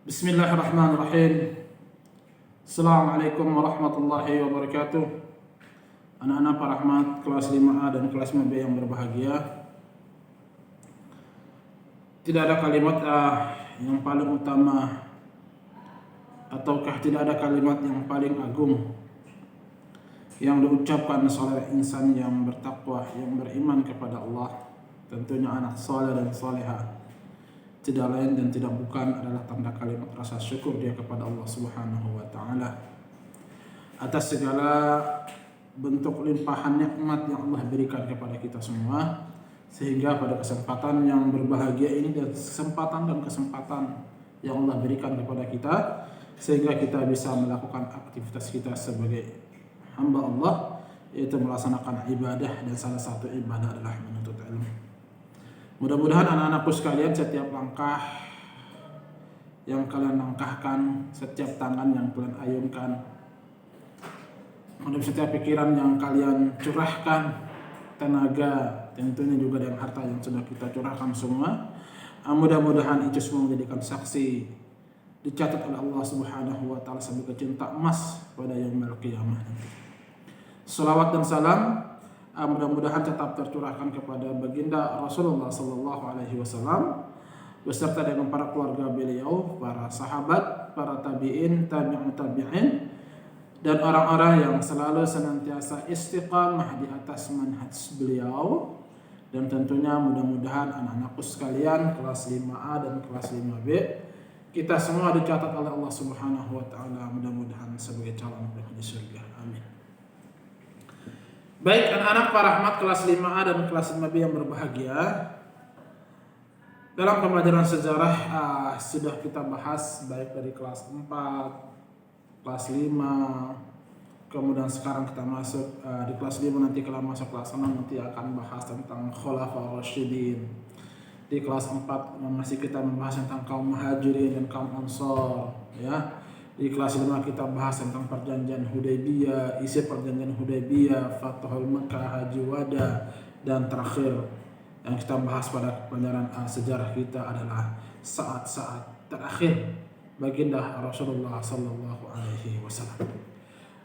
Bismillahirrahmanirrahim. Assalamualaikum warahmatullahi wabarakatuh. Anak-anak Pak Rahmat kelas 5A dan kelas 5B yang berbahagia. Tidak ada kalimat yang paling utama ataukah tidak ada kalimat yang paling agung yang diucapkan oleh insan yang bertakwa, yang beriman kepada Allah, tentunya anak saleh dan salehah, tidak lain dan tidak bukan adalah tanda kalimat rasa syukur dia kepada Allah Subhanahu wa taala atas segala bentuk limpahan nikmat yang Allah berikan kepada kita semua, sehingga pada kesempatan yang berbahagia ini dan kesempatan yang Allah berikan kepada kita, sehingga kita bisa melakukan aktivitas kita sebagai hamba Allah, yaitu melaksanakan ibadah, dan salah satu ibadah adalah menuntut ilmu. Mudah-mudahan anak-anakku sekalian, setiap langkah yang kalian langkahkan, setiap tangan yang kalian ayunkan, dan setiap pikiran yang kalian curahkan, tenaga, tentunya juga dengan harta yang sudah kita curahkan semua, mudah-mudahan itu semua menjadikan saksi dicatat oleh Allah Subhanahu wa taala sebagai cinta emas pada yaumul qiyamah nanti. Salawat dan salam mudah-mudahan tetap tercurahkan kepada baginda Rasulullah sallallahu alaihi wasallam beserta dengan para keluarga beliau, para sahabat, para tabi'in, tabi'ut tabi'in, dan orang-orang yang selalu senantiasa istiqamah di atas manhaj beliau. Dan tentunya mudah-mudahan anak-anakku sekalian kelas 5A dan kelas 5B, kita semua dicatat oleh Allah Subhanahu wa taala mudah-mudahan sebagai calon penghuni surga. Amin. Baik anak-anak Pak Rahmat kelas 5A dan kelas 5B yang berbahagia, dalam pembelajaran sejarah sudah kita bahas baik dari kelas 4, kelas 5, kemudian sekarang kita masuk di kelas 5, nanti kalau masuk kelas 6 nanti akan bahas tentang Khulafaur Rasyidin. Di kelas 4 masih kita membahas tentang kaum Muhajirin dan kaum Ansor, ya. Di kelas 5 kita bahas tentang perjanjian Hudaybiyah, isi perjanjian Hudaybiyah, Fathul Makkah, Haji Wada, dan terakhir yang kita bahas pada pelajaran sejarah kita adalah saat-saat terakhir baginda Rasulullah sallallahu alaihi wasallam.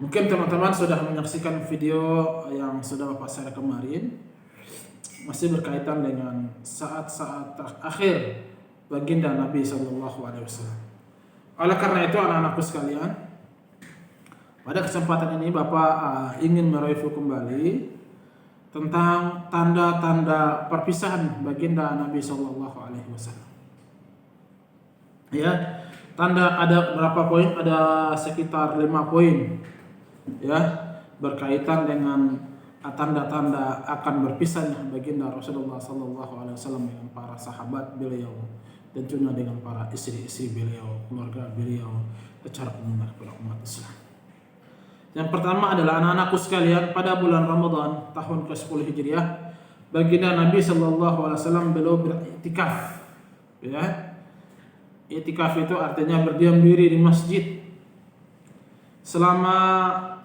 Mungkin teman-teman sudah menyaksikan video yang sudah Bapak share kemarin, masih berkaitan dengan saat-saat terakhir baginda Nabi sallallahu alaihi wasallam. Oleh karena itu anak-anakku sekalian, pada kesempatan ini Bapak ingin mereview kembali tentang tanda-tanda perpisahan baginda Nabi sallallahu alaihi wasallam. Ya, tanda ada berapa poin? Ada sekitar 5 poin. Ya, berkaitan dengan tanda-tanda akan berpisahnya baginda Rasulullah sallallahu alaihi wasallam dengan para sahabat beliau, tentunya dengan para istri-istri beliau, keluarga beliau, secara umum kepada umat Islam. Yang pertama adalah anak-anakku sekalian, pada bulan Ramadan tahun ke-10 Hijriah, baginda Nabi sallallahu alaihi wasallam beliau beriktikaf. Ya. Iktikaf itu artinya berdiam diri di masjid selama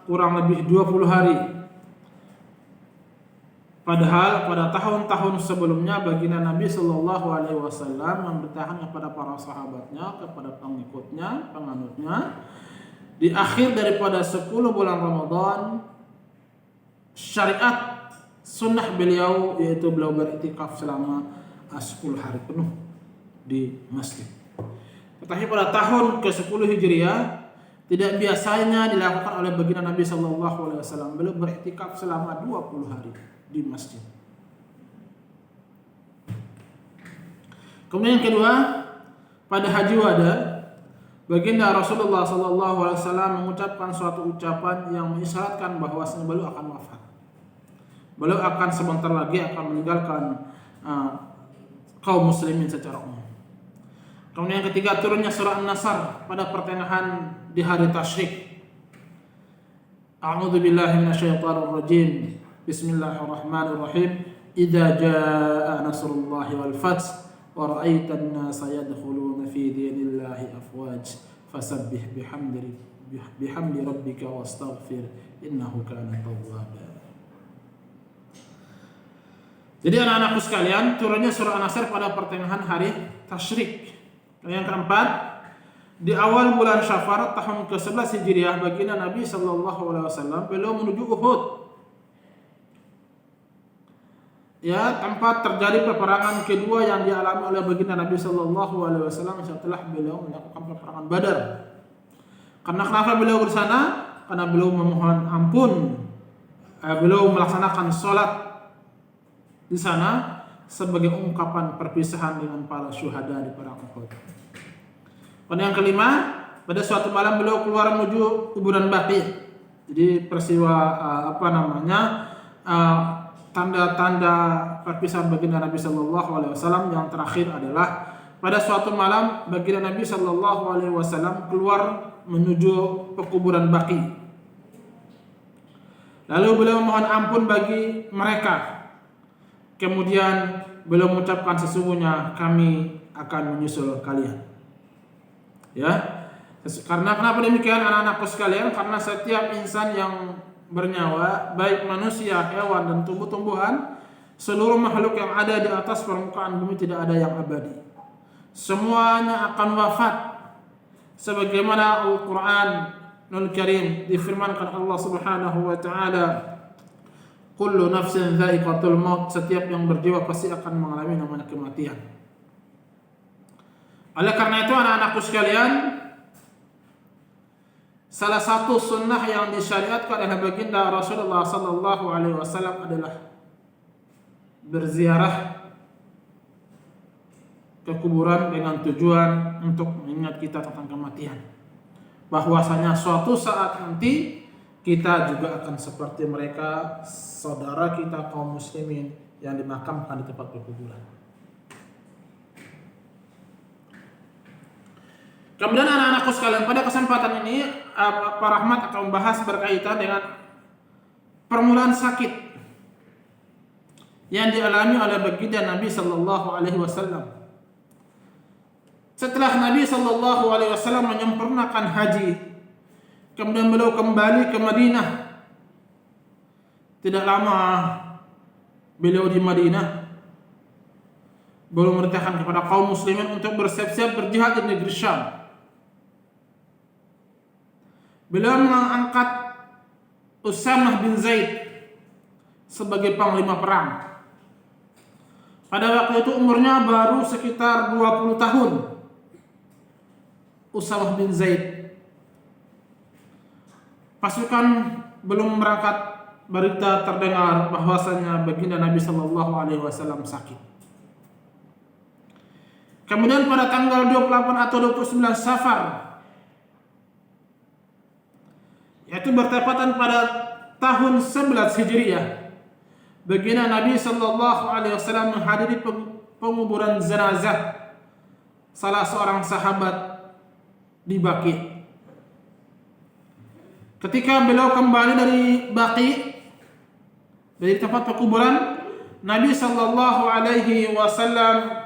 kurang lebih 20 hari. Padahal pada tahun-tahun sebelumnya baginda Nabi sallallahu alaihi wasallam memberitahukan kepada para sahabatnya, kepada pengikutnya, penganutnya, di akhir daripada 10 bulan Ramadan, syariat sunnah beliau yaitu beliau beriktikaf selama 10 hari penuh di masjid. Tetapi pada tahun ke-10 Hijriah tidak biasanya dilakukan oleh baginda Nabi sallallahu alaihi wasallam. Beliau beriktikaf selama 20 hari di masjid. Kemudian yang kedua, pada Haji Wada, baginda Rasulullah sallallahu alaihi wasallam mengucapkan suatu ucapan yang mengisyaratkan bahwa beliau akan wafat. Beliau akan sebentar lagi akan meninggalkan kaum muslimin secara umum. Kemudian yang ketiga, turunnya surah An-Nasr pada pertengahan di hari tasyrik. A'udzu billahi minasyaitonir rajim. Bismillahirrahmanirrahim. Idza jaa nasrullahi wal fath wa ra'aitan nasa yadkhuluna fi dinillahi afwaj fasabbih bihamdi rabbika wastaghfir innahu kana tawwaba. Jadi anak-anakku sekalian, turunnya surah An-Nasr pada pertengahan hari Tasyrik. Yang keempat, di awal bulan Syafar tahun ke-11 Hijriah, baginda Nabi sallallahu alaihi wasallam beliau menuju Uhud. Ya, tempat terjadi peperangan kedua yang dialami oleh baginda Nabi sallallahu alaihi wasallam setelah beliau melakukan peperangan Badar. Karena kenapa beliau bersana? Karena beliau memohon ampun. Beliau melaksanakan sholat di sana sebagai ungkapan perpisahan dengan para syuhada di perang Uhud. Dan yang kelima, pada suatu malam beliau keluar menuju kuburan Baqi. Jadi peristiwa tanda-tanda perpisahan baginda Nabi sallallahu alaihi wasallam yang terakhir adalah pada suatu malam baginda Nabi sallallahu alaihi wasallam keluar menuju pekuburan Baqi. Lalu beliau memohon ampun bagi mereka. Kemudian beliau mengucapkan, sesungguhnya kami akan menyusul kalian. Ya. Karena kenapa demikian anak-anakku sekalian? Karena setiap insan yang bernyawa, baik manusia, hewan dan tumbuh-tumbuhan, seluruh makhluk yang ada di atas permukaan bumi tidak ada yang abadi. Semuanya akan wafat. Sebagaimana Al-Qur'anul Karim difirmankan Allah Subhanahu wa taala, kullu nafsin dha'iqatul maut, setiap yang berjiwa pasti akan mengalami namanya kematian. Oleh karena itu anak-anakku sekalian, salah satu sunnah yang disyariatkan oleh baginda Rasulullah sallallahu alaihi wasallam adalah berziarah ke kuburan dengan tujuan untuk mengingat kita tentang kematian. Bahwasanya suatu saat nanti kita juga akan seperti mereka, saudara kita kaum muslimin yang dimakamkan di tempat perkuburan. Kemudian anak-anakku sekalian, pada kesempatan ini Pak Rahmat akan membahas berkaitan dengan permulaan sakit yang dialami oleh baginda Nabi sallallahu alaihi wasallam. Setelah Nabi sallallahu alaihi wasallam menyempurnakan haji, kemudian beliau kembali ke Madinah. Tidak lama beliau di Madinah, beliau memerintahkan kepada kaum muslimin untuk bersiap-siap berjihad di negeri Syam. Beliau mengangkat Usamah bin Zaid sebagai panglima perang. Pada waktu itu umurnya baru sekitar 20 tahun. Usamah bin Zaid. Pasukan belum berangkat, berita terdengar bahwasanya baginda Nabi sallallahu alaihi wasallam sakit. Kemudian pada tanggal 28 atau 29 Safar, yaitu bertepatan pada tahun 11 Hijriah, baginda Nabi sallallahu alaihi wasallam menghadiri penguburan jenazah salah seorang sahabat di Baqi. Ketika beliau kembali dari Baqi, dari tempat pekuburan, Nabi sallallahu alaihi wasallam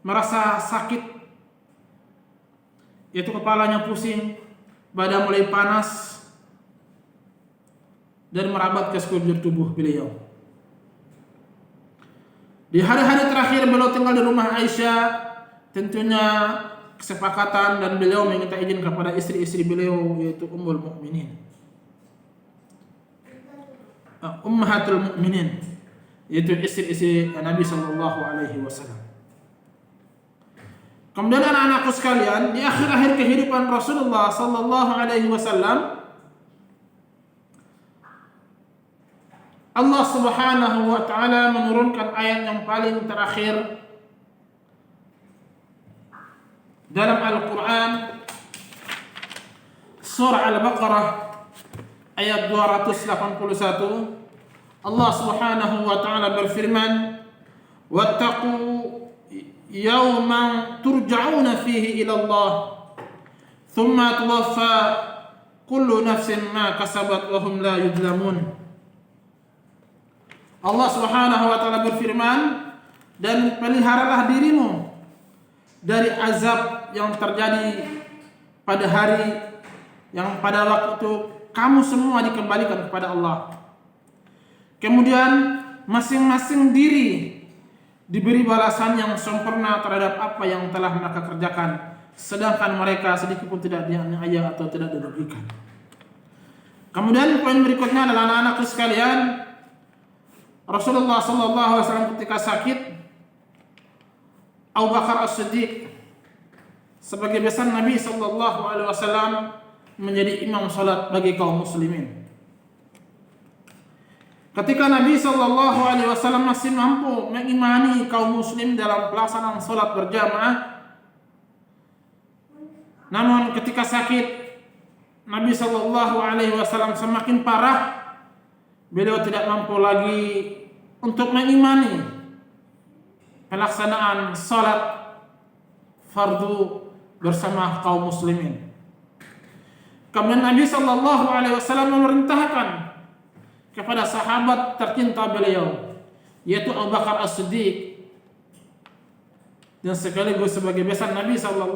merasa sakit, yaitu kepalanya pusing, badan mulai panas dan merabat ke sekujur tubuh beliau. Di hari-hari terakhir beliau tinggal di rumah Aisyah, tentunya kesepakatan dan beliau meminta izin kepada istri-istri beliau, yaitu Ummul Mukminin, Ummahatul Mukminin, yaitu istri-istri Nabi sallallahu alaihi wasallam. Kemudian anak-anakku sekalian, di akhir-akhir kehidupan Rasulullah sallallahu alaihi wasallam, Allah Subhanahu wa taala menurunkan ayat yang paling terakhir dalam Al-Quran, surah Al-Baqarah ayat 281. Allah Subhanahu wa taala berfirman, wattaqu yawman turja'una fihi ila Allah thumma tuwaffa kullu nafsin ma kasabat wa hum la yudlamun. Allah Subhanahu wa taala berfirman, dan peliharalah dirimu dari azab yang terjadi pada hari yang pada waktu itu kamu semua dikembalikan kepada Allah. Kemudian masing-masing diri diberi balasan yang sempurna terhadap apa yang telah mereka kerjakan, sedangkan mereka sedikit pun tidak dianiaya atau tidak dirugikan. Kemudian poin berikutnya adalah anak-anakku sekalian, Rasulullah SAW ketika sakit, Abu Bakar As-Siddiq sebagai besan Nabi SAW menjadi imam salat bagi kaum muslimin. Ketika Nabi SAW masih mampu mengimani kaum muslim dalam pelaksanaan salat berjamaah, namun ketika sakit Nabi SAW semakin parah, beliau tidak mampu lagi untuk mengimani pelaksanaan salat fardu bersama kaum muslimin. Kemudian Nabi SAW memerintahkan kepada sahabat tercinta beliau, yaitu Abu Bakar As-Siddiq, dan sekaligus sebagai besan Nabi SAW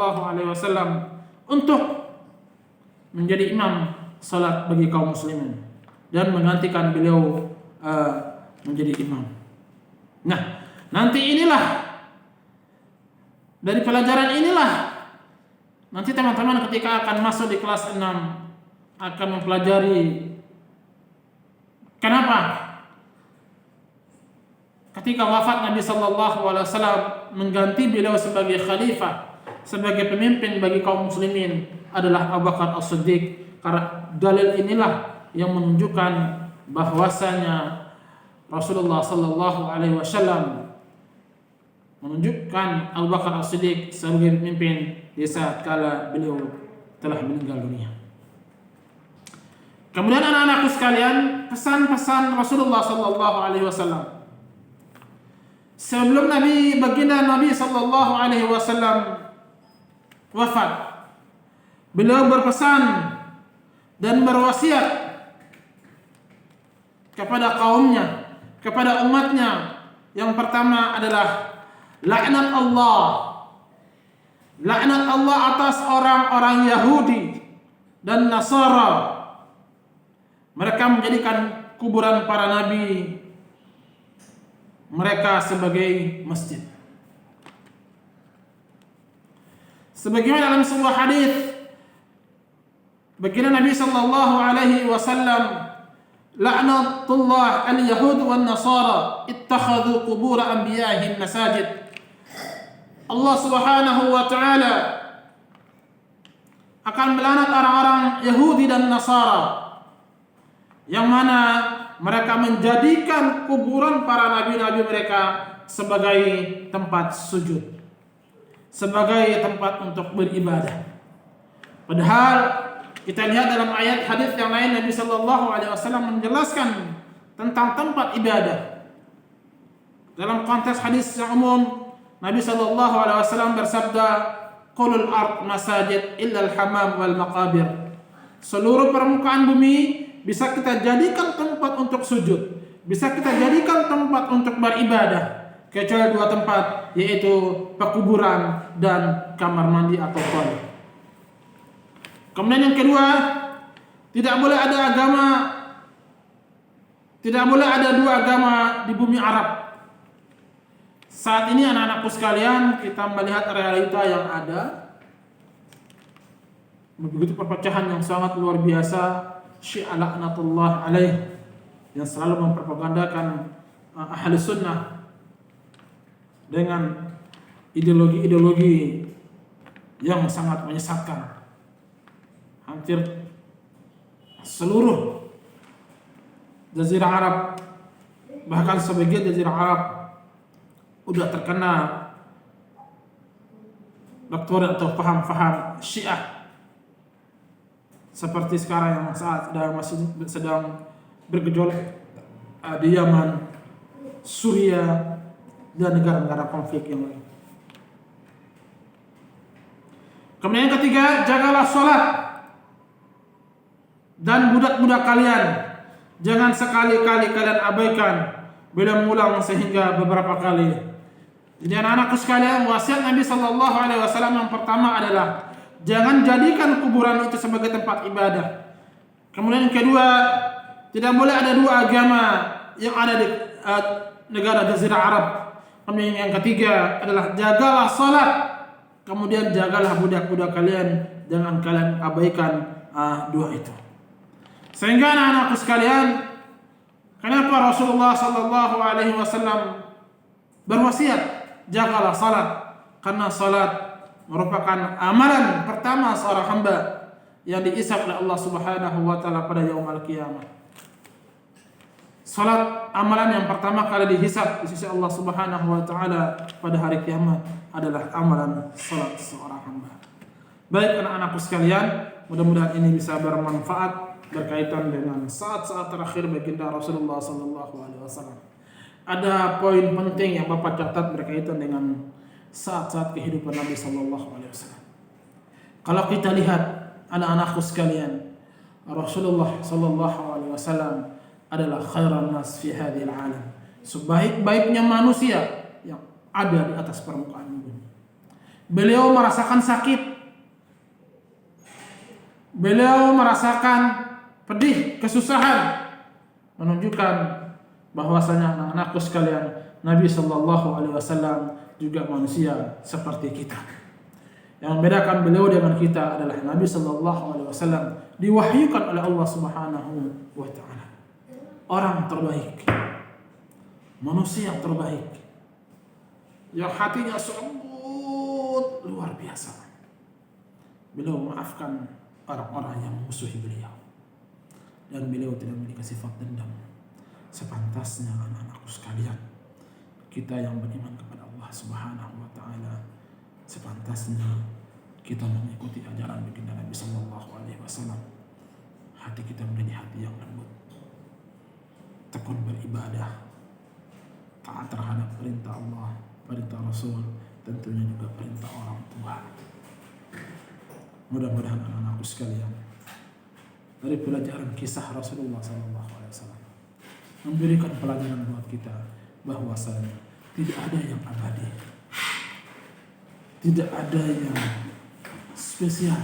untuk menjadi imam salat bagi kaum muslimin dan menggantikan beliau menjadi imam. Nah, nanti inilah, dari pelajaran inilah nanti teman-teman ketika akan masuk di kelas 6 akan mempelajari kenapa ketika wafat Nabi SAW mengganti beliau sebagai khalifah, sebagai pemimpin bagi kaum muslimin adalah Abu Bakar As-Siddiq. Karena dalil inilah yang menunjukkan bahwasanya Rasulullah SAW menunjukkan Abu Bakar As-Siddiq sebagai pemimpin di saat kala beliau telah meninggal dunia. Kemudian anak-anakku sekalian, pesan-pesan Rasulullah SAW. Sebelum baginda Nabi SAW wafat, beliau berpesan dan berwasiat kepada kaumnya, kepada umatnya. Yang pertama adalah laknat Allah. Laknat Allah atas orang-orang Yahudi dan Nasara. Mereka menjadikan kuburan para nabi mereka sebagai masjid. Sebagaimana dalam sebuah hadis, baginda Nabi SAW, la'natullah al-yahud wan nasara ittakhadhu qubur anbiya'ihim masajid. Allah Subhanahu wa taala akan melaknat orang-orang Yahudi dan Nasara yang mana mereka menjadikan kuburan para nabi-nabi mereka sebagai tempat sujud, sebagai tempat untuk beribadah. Padahal kita lihat dalam ayat hadis yang lain, Nabi SAW menjelaskan tentang tempat ibadah. Dalam konteks hadis yang umum, Nabi SAW bersabda, "Qulul ard masajid illa al-hamam wal maqabir." Seluruh permukaan bumi bisa kita jadikan tempat untuk sujud, bisa kita jadikan tempat untuk beribadah, kecuali dua tempat, yaitu pekuburan dan kamar mandi atau toilet. Kemudian yang kedua, tidak boleh ada dua agama di bumi Arab. Saat ini anak-anakku sekalian, kita melihat realita yang ada, begitu perpecahan yang sangat luar biasa. Syiah laknatullah alaih yang selalu mempropagandakan ahli sunnah dengan ideologi-ideologi yang sangat menyesatkan. Hampir seluruh jazirah Arab, bahkan sebagian jazirah Arab udah terkena doktrin atau paham-paham Syiah. Seperti sekarang yang saat masih sedang bergejolak di Yaman, Suriah, dan negara-negara konflik yang lain. Kemudian yang ketiga, jagalah sholat dan budak-budak kalian. Jangan sekali-kali kalian abaikan. Beliau mengulang sehingga beberapa kali. Jadi anak-anakku sekalian, wasiat Nabi SAW yang pertama adalah jangan jadikan kuburan itu sebagai tempat ibadah. Kemudian yang kedua, tidak boleh ada dua agama yang ada di negara Jazirah Arab. Kemudian yang ketiga adalah jagalah salat. Kemudian jagalah budak-budak kalian, jangan kalian abaikan dua itu. Sehingga anak-anakku sekalian, kenapa Rasulullah sallallahu alaihi wasallam berwasiat jagalah salat? Karena salat merupakan amalan pertama seorang hamba yang dihisab oleh Allah Subhanahu wa taala pada yaumul qiyamah. Salat amalan yang pertama kali dihisab di sisi Allah Subhanahu wa taala pada hari kiamat adalah amalan salat seorang hamba. Baik anak-anakku sekalian, mudah-mudahan ini bisa bermanfaat berkaitan dengan saat-saat terakhir baginda Rasulullah sallallahu alaihi wasallam. Ada poin penting yang Bapak catat berkaitan dengan saat-saat kehidupan Nabi sallallahu alaihi wasallam. Kalau kita lihat anak-anakku sekalian, Rasulullah sallallahu alaihi wasallam adalah khairan nas fi hadhil alam. Sebaik-baiknya manusia yang ada di atas permukaan bumi. Beliau merasakan sakit. Beliau merasakan pedih, kesusahan, menunjukkan bahwasanya anak-anakku sekalian, Nabi sallallahu alaihi wasallam juga manusia seperti kita. Yang membedakan beliau dengan kita adalah Nabi sallallahu alaihi wasallam diwahyukan oleh Allah Subhanahu wa taala. Orang terbaik, manusia terbaik, yang hatinya lembut luar biasa. Beliau memaafkan orang-orang yang musuhi beliau, dan beliau tidak memiliki sifat dendam. Sepantasnya anak-anakku sekalian, kita yang beriman kepada Allah Subhanahu wa taala, sepantasnya kita mengikuti ajaran baginda Nabi sallallahu alaihi wasallam. Hati kita menjadi hati yang lembut, tekun beribadah, taat terhadap perintah Allah, perintah Rasul, tentunya juga perintah orang tua. Mudah-mudahan anak-anakku sekalian, dari pelajaran kisah Rasulullah SAW memberikan pelajaran buat kita bahwasanya tidak ada yang abadi, tidak ada yang spesial.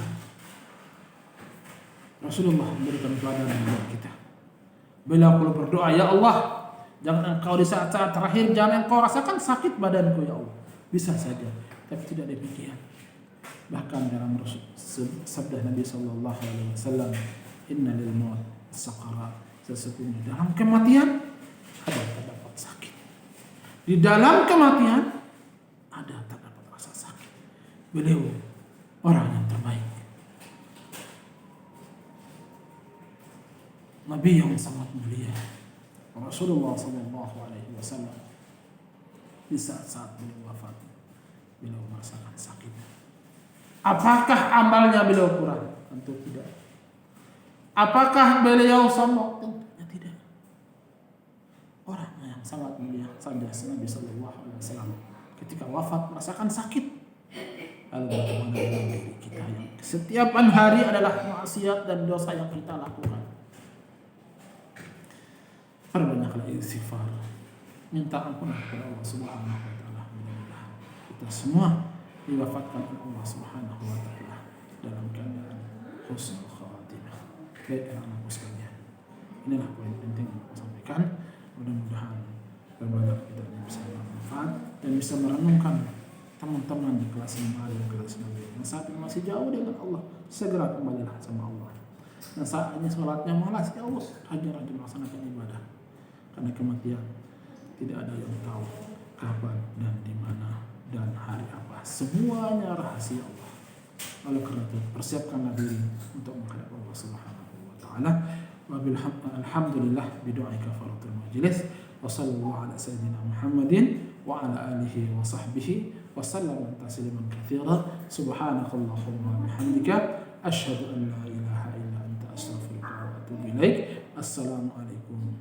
Rasulullah memberikan pelajaran buat kita. Beliau perlu berdoa, ya Allah, jangan engkau di saat-saat terakhir, jangan engkau rasakan sakit badanku ya Allah. Bisa saja, tapi tidak demikian. Bahkan dalam sabda Nabi sallallahu alaihi wasallam, inna lil maut saqara, sesungguhnya dalam kematian ada terdapat sakit. Di dalam kematian ada terdapat rasa sakit. Beliau orang yang terbaik, Nabi yang sangat mulia, Rasulullah sallallahu alaihi wasallam. Di saat-saat beliau wafat, beliau merasakan sakit. Apakah amalnya beliau kurang? Tentu tidak. Apakah beliau sombong? Tentunya tidak. Orang yang sangat mulia saja Nabi sallallahu alaihi wasallam ketika wafat merasakan sakit. Lalu bagaimana dengan diri kita yang setiap hari adalah maksiat dan dosa yang kita lakukan? Perbanyaklah istighfar, minta ampunan kepada Allah Subhanahu wa taala. Mudah-mudahan kita semua diwafatkan oleh Allah Subhanahu wa taala dalam keadaan husnul khatimah. Baik anak-anakku sekalian, inilah poin penting yang aku sampaikan. Mudah-mudahan berbanyak kita bisa bermanfaat dan bisa merenungkan teman-teman di kelas 5 dan kelas 6 yang saat ini masih jauh dengan Allah. Segera kembalilah sama Allah. Dan saat ini sholatnya malas, ya Allah, rajin-rajin melaksanakan ibadah. Karena kematian tidak ada yang tahu kapan dan di mana dan hari apa. Semuanya rahasia Allah. Oleh karena itu persiapkanlah diri untuk menghadap Allah Subhanahu wa taala. Alhamdulillah bidu'ai kafaratul majlis. Wa sallallahu ala sayyidina Muhammadin wa ala alihi wa sahbihi wa sallam tasliman katsira. Subhanakallahumma wa bihamdika asyhadu an la ilaha illa anta astaghfiruka wa atubu ilaik. Assalamualaikum